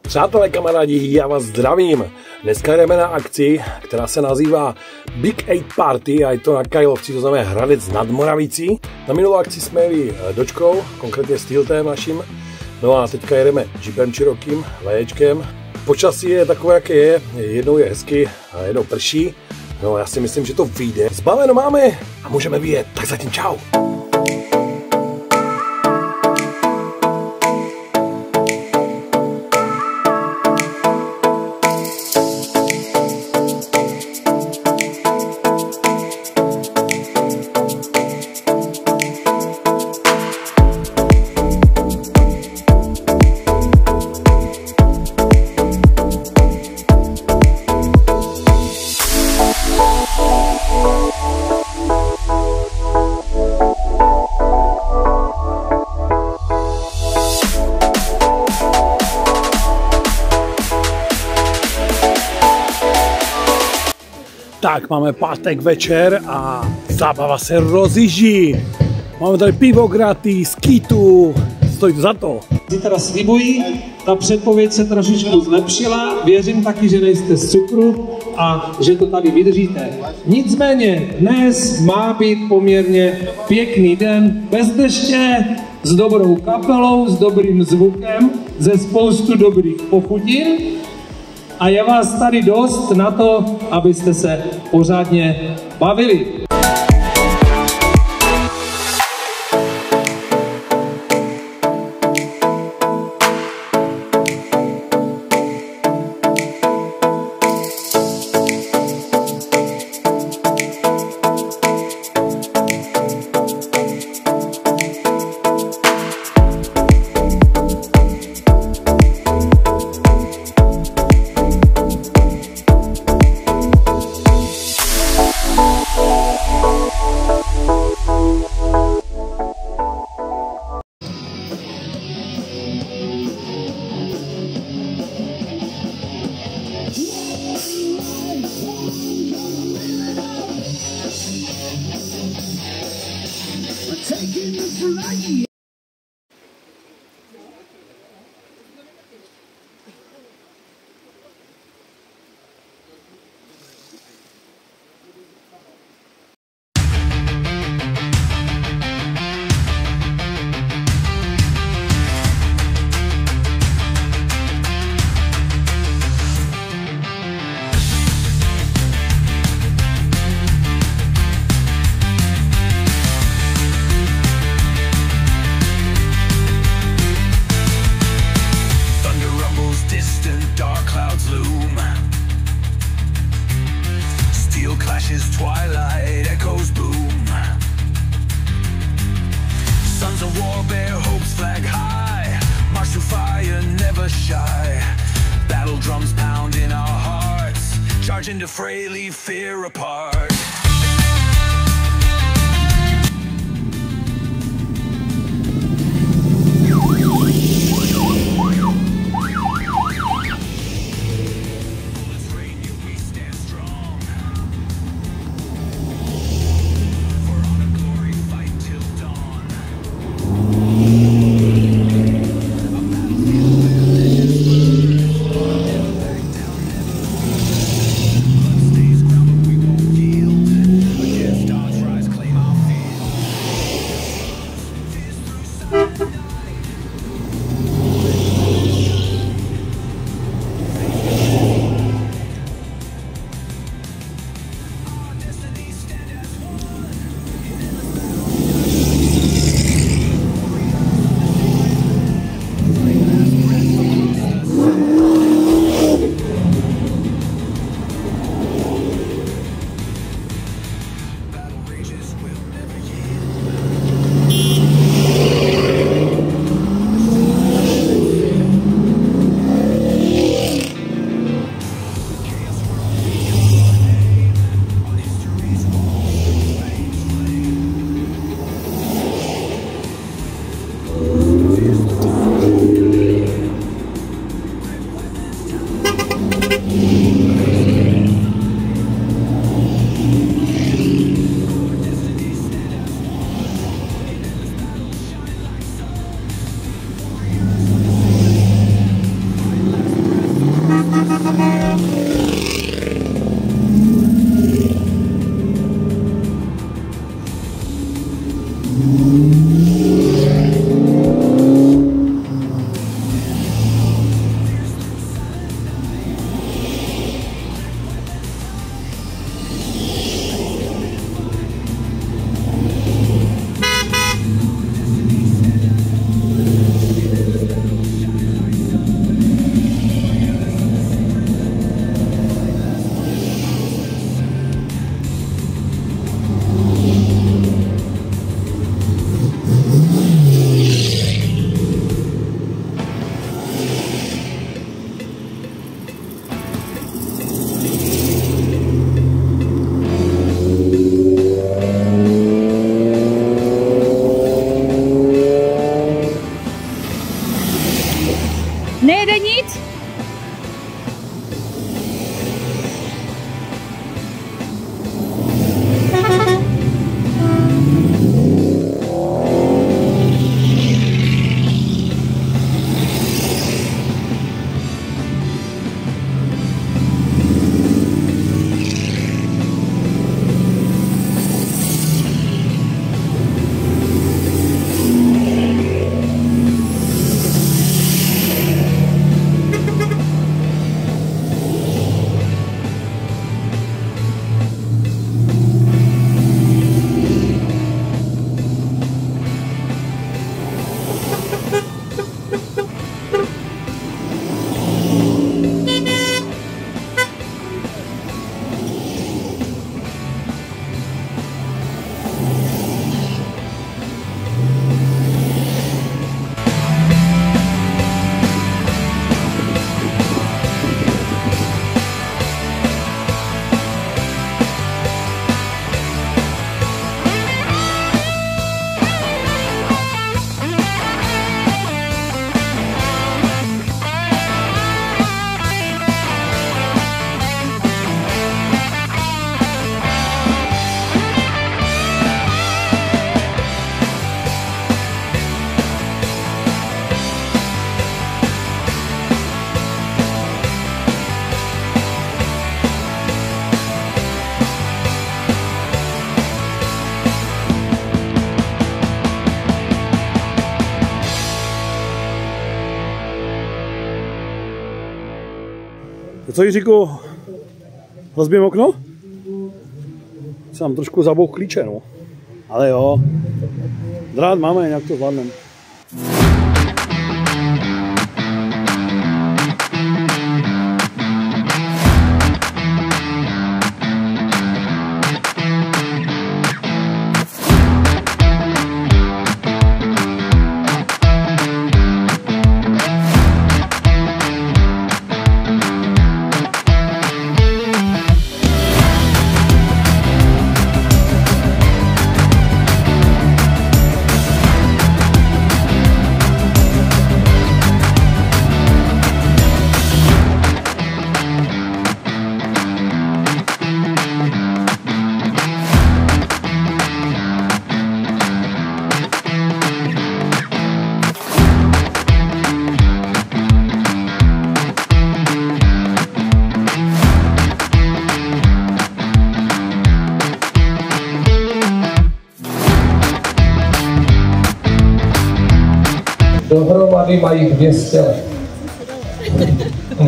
Přátelé, kamarádi, já vás zdravím. Dneska jdeme na akci, která se nazývá Big 8 Party a je to na Kajlovci, to znamená Hradec nad Moravicí. Na minulou akci jsme jeli dočkou, konkrétně s Tiltem naším. No a teďka jedeme Jeepem Cherokee, vaječkem. Počasí je takové, jaké je, jednou je hezky a jednou prší. No já si myslím, že to vyjde. Zbaveno máme a můžeme vyjet, tak zatím čau. Tak, máme pátek večer a zábava se rozjíždí. Máme tady pivo gratis, skýtu, stojí to za to. Zítra slibují, ta předpověď se trošičku zlepšila, věřím taky, že nejste z cukru a že to tady vydržíte. Nicméně dnes má být poměrně pěkný den, bez deště, s dobrou kapelou, s dobrým zvukem, ze spoustu dobrých pochutin. A je vás tady dost na to, abyste se pořádně bavili. Twilight echoes boom. Sons of war bear hopes flag high. March to fire, never shy. Battle drums pound in our hearts. Charge into fray, leave fear apart. Co Jiříku, rozbijeme okno? Jsem trošku zabouch klíče, no. Ale jo, drát máme, nějak to zvládneme. Dohromady mají 200 let.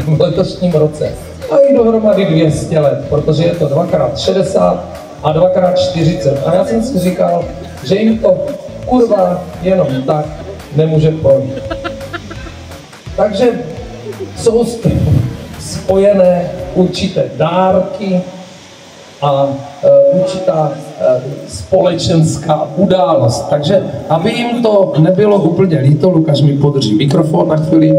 V letošním roce. Mají dohromady 200 let, protože je to 2x60 a 2x40. A já jsem si říkal, že jim to kurva jenom tak nemůže projít. Takže jsou spojené určité dárky a určitá společenská událost. Takže, aby jim to nebylo úplně líto, Lukáš mi podrží mikrofon na chvíli.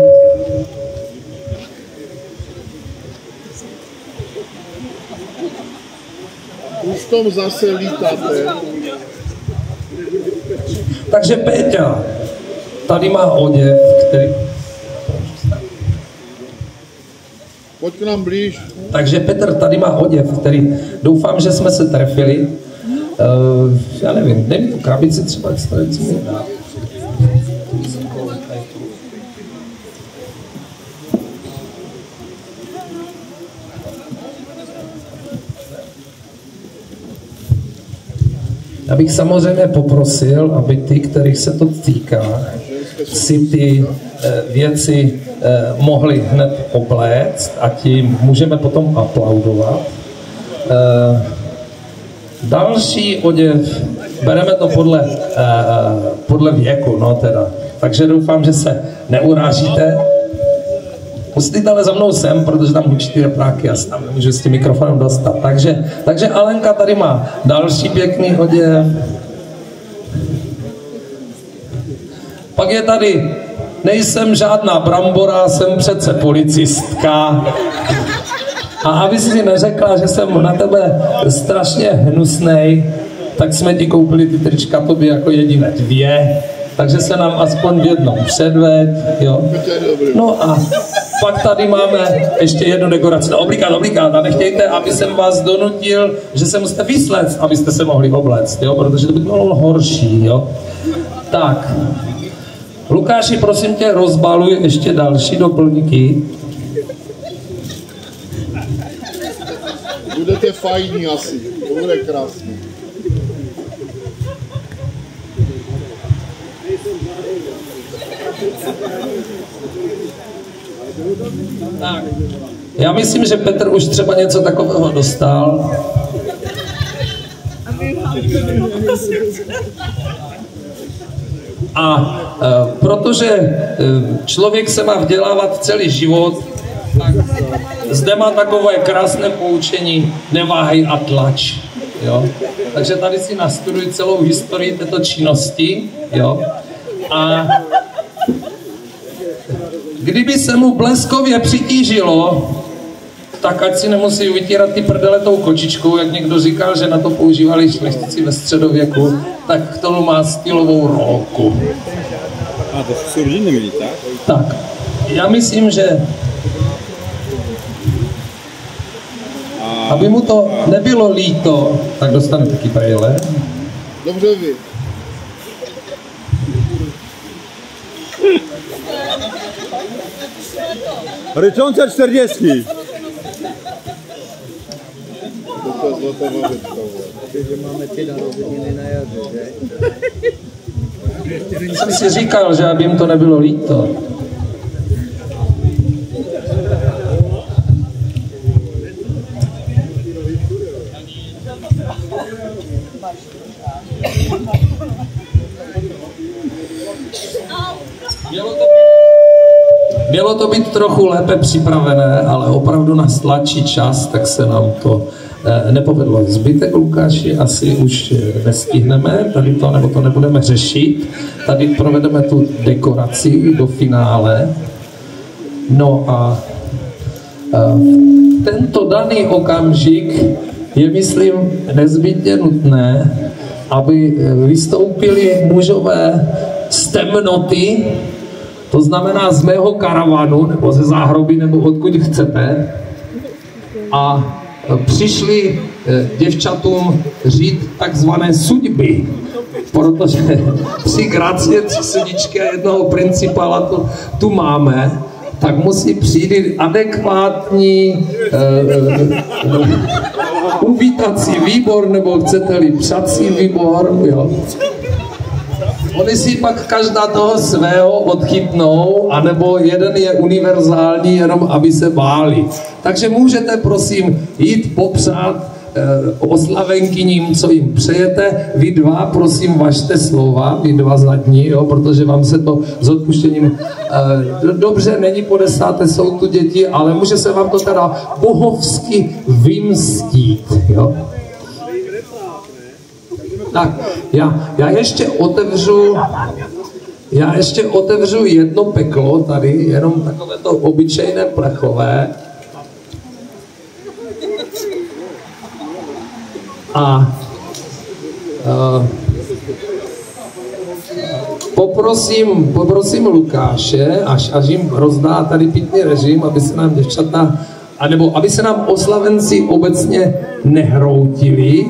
Už tom zase lítáte. Takže Péťa tady má oděv, který... Pojď k nám blíž. Takže Petr tady má oděv, který doufám, že jsme se trefili. Já nevím, dej mi tu krabici třeba, jak se tady co mi dá. Já bych samozřejmě poprosil, aby ty, kterých se to týká, si ty věci mohli hned obléct a tím můžeme potom aplaudovat. Další oděv, bereme to podle věku, no teda. Takže doufám, že se neurážíte. Musíte ale za mnou sem, protože tam určitý repráky a tam nemůžu s tím mikrofonem dostat. Takže Alenka tady má další pěkný oděv. Pak je tady, nejsem žádná brambora, jsem přece policistka. A aby si neřekla, že jsem na tebe strašně hnusnej, tak jsme ti koupili ty trička tobě jako jediné 2. Takže se nám aspoň v jednom předveď, jo. No a pak tady máme ještě jednu dekoraci. No, oblikát. A nechtějte, aby jsem vás donutil, že se musíte vysléct, abyste se mohli obléct, jo, protože to by bylo horší, jo. Tak. Lukáši, prosím tě, rozbaluj ještě další doplňky. Budete fajní asi, to bude krásný. Tak. Já myslím, že Petr už třeba něco takového dostal. A protože člověk se má vzdělávat celý život, tak zde má takové krásné poučení, neváhej a tlač. Jo? Takže tady si nastuduj celou historii této činnosti. Jo? A kdyby se mu bleskově přitížilo, tak ať si nemusí vytírat ty prdele tou kočičkou, jak někdo říkal, že na to používali šlechtici ve středověku, tak k tomu má stylovou rolku. A to jsou rodiny milí, tak? Tak, já myslím, že aby mu to nebylo líto, tak dostane taky brejle. Dobře vy. Ryczące 40. To je zlatá babička. že máme ty narozeniny na jaře, že? Jsem si říkal, že aby jim to nebylo líto. Mělo to být trochu lépe připravené, ale opravdu nás tlačí čas, tak se nám to nepovedlo. Zbytek, Lukáši, asi už nestihneme, tady to, nebo to nebudeme řešit. Tady provedeme tu dekoraci do finále. No a tento daný okamžik je, myslím, nezbytně nutné, aby vystoupili mužové z temnoty, to znamená z mého karavanu, nebo ze záhroby, nebo odkud chcete, a přišli děvčatům říct takzvané sudby, protože 3 gracie, 3 sudičky a jednoho principála tu máme, tak musí přijít adekvátní uvítací výbor, nebo chcete-li přací výbor, jo. Oni si pak každá toho svého odchytnou, anebo jeden je univerzální, jenom aby se báli. Takže můžete, prosím, jít popřát oslavenkyním, co jim přejete. Vy dva, prosím, važte slova, vy dva zadní, jo, protože vám se to s odpuštěním dobře, není po 10. jsou tu děti, ale může se vám to teda bohovsky vymstít, jo. Tak, já ještě otevřu jedno peklo tady, jenom takové to obyčejné plechové. A poprosím Lukáše, až jim rozdá tady pitný režim, aby se nám děvčata, anebo aby se nám oslavenci obecně nehroutili.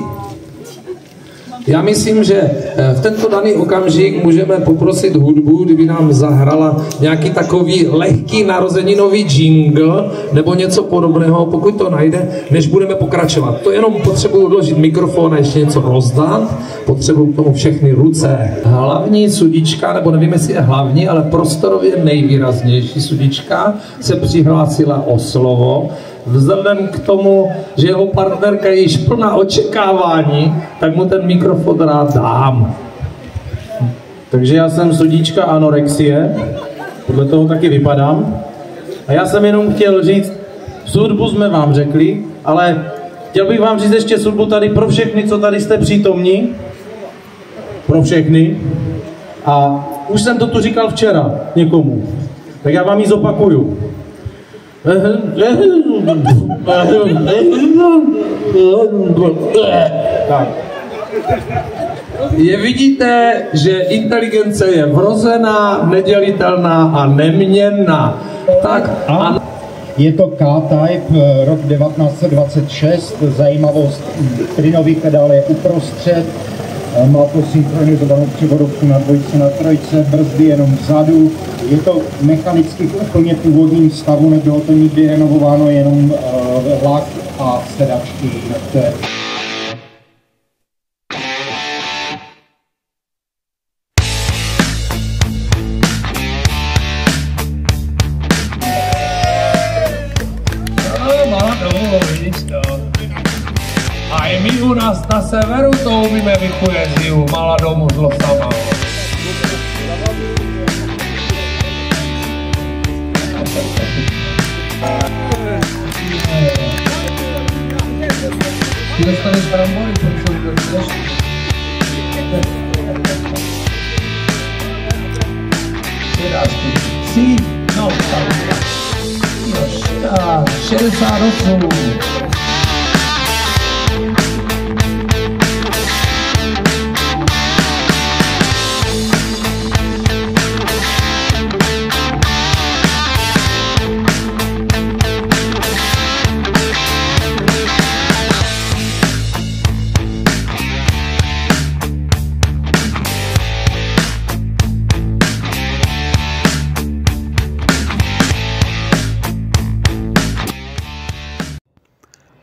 Já myslím, že v tento daný okamžik můžeme poprosit hudbu, kdyby nám zahrala nějaký takový lehký narozeninový jingle nebo něco podobného, pokud to najde, než budeme pokračovat. To jenom potřebuji odložit mikrofon a ještě něco rozdat. Potřebuji k tomu všechny ruce. Hlavní sudička, nebo nevím, jestli je hlavní, ale prostorově nejvýraznější sudička se přihlásila o slovo. Vzhledem k tomu, že jeho partnerka je již plná očekávání, tak mu ten mikrofon rád dám. Takže já jsem sudička anorexie, podle toho taky vypadám. A já jsem jenom chtěl říct, sudbu jsme vám řekli, ale chtěl bych vám říct ještě sudbu tady pro všechny, co tady jste přítomní. Pro všechny. A už jsem to tu říkal včera někomu, tak já vám ji zopakuju. Tak. Je vidíte, že inteligence je vrozená, nedělitelná a neměnná. Tak a je to K-Type, rok 1926, zajímavost, plynový pedál je uprostřed, má to synchronizovanou převodovku na dvojce, na trojce, brzdy jenom vzadu. Je to mechanicky v úplně původním stavu, nebylo to nikdy renovováno, jenom lak a sedačky. A i my u nás na severu to umíme vypojeziu, mala domů z Losama. Ty dostaneš brambory, protože to chceš? Přidáš ty 3, no tam. 68.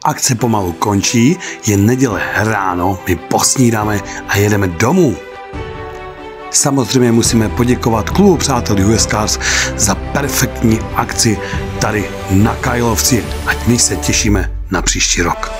Akce pomalu končí, je neděle ráno, my posnídáme a jedeme domů. Samozřejmě musíme poděkovat klubu přátel US Cars za perfektní akci tady na Kajlovci, ať my se těšíme na příští rok.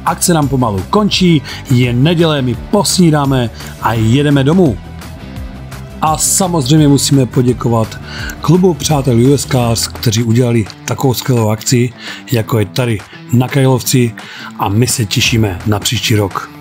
akce nám pomalu končí, je neděle, my posnídáme a jedeme domů. A samozřejmě musíme poděkovat klubu přátel US Cars, kteří udělali takovou skvělou akci, jako je tady na Kajlovci, a my se těšíme na příští rok.